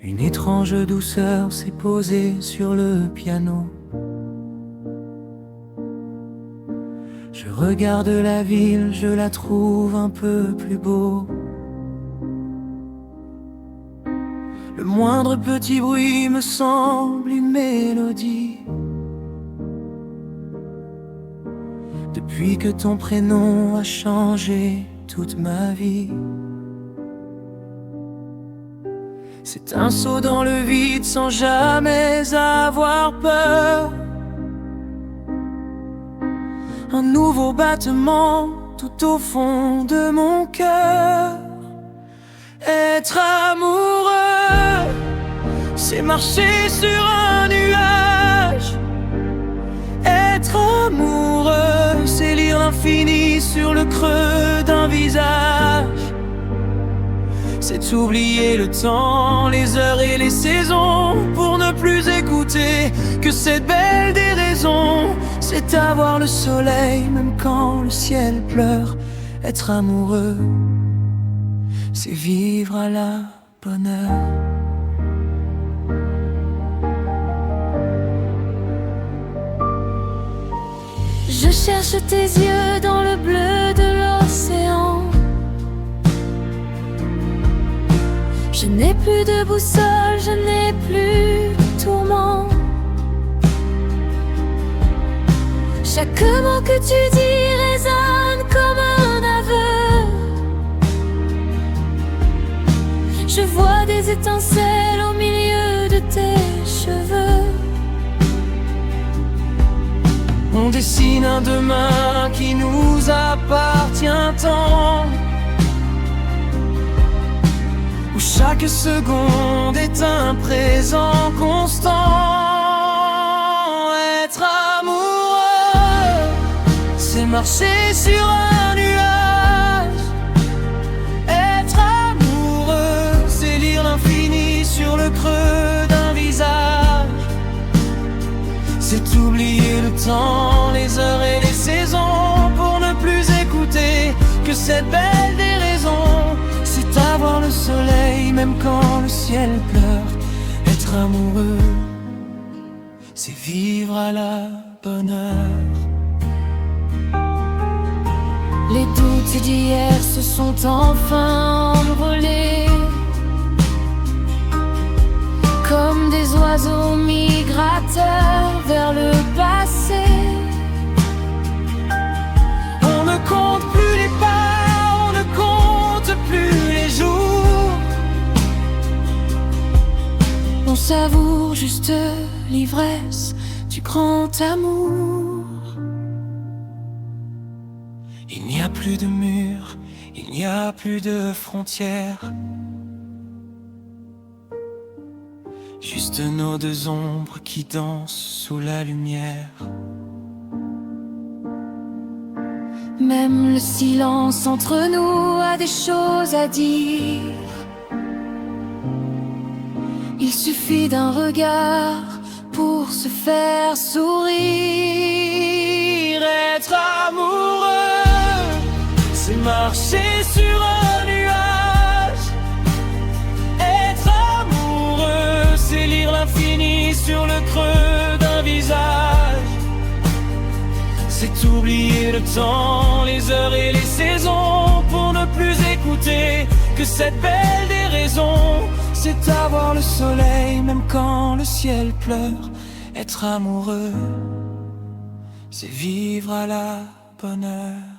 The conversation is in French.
Une étrange douceur s'est posée sur le piano. Je regarde la ville, je la trouve un peu plus beau. Le moindre petit bruit me semble une mélodie. Depuis que ton prénom a changé toute ma vie. C'est un saut dans le vide sans jamais avoir peur. Un nouveau battement tout au fond de mon cœur. Être amoureux, c'est marcher sur un nuage. Être amoureux, c'est lire l'infini sur le creux d'un visage. C'est oublier le temps, les heures et les saisons, pour ne plus écouter que cette belle déraison. C'est avoir le soleil même quand le ciel pleure. Être amoureux, c'est vivre à la bonne heure. Je cherche tes yeux dans le bleu de l'océan. Je n'ai plus de boussole, je n'ai plus de tourment. Chaque mot que tu dis résonne comme un aveu. Je vois des étincelles au milieu de tes cheveux. On dessine un demain qui nous appartient tant, où chaque seconde est un présent constant. Être amoureux, c'est marcher sur un nuage. Être amoureux, c'est lire l'infini sur le creux d'un visage. C'est oublier le temps, les heures et les saisons, pour ne plus écouter que cette belle déraison. C'est avoir le soleil même quand le ciel pleure. Être amoureux, c'est vivre à la bonne heure. Les doutes d'hier se sont enfin envolés, comme des oiseaux migrateurs vers le passé. On ne compte plus les pas, on ne compte plus les jours. On savoure juste l'ivresse du grand amour. Il n'y a plus de murs, il n'y a plus de frontières. Juste nos deux ombres qui dansent sous la lumière. Même le silence entre nous a des choses à dire. Il suffit d'un regard pour se faire sourire. Être amoureux, c'est marcher sur un nuage. Être amoureux, c'est lire l'infini sur le creux d'un visage. C'est oublier le temps, les heures et les saisons, pour ne plus écouter que cette belle déraison. C'est avoir le soleil même quand le ciel pleure. Être amoureux, c'est vivre à la bonne heure.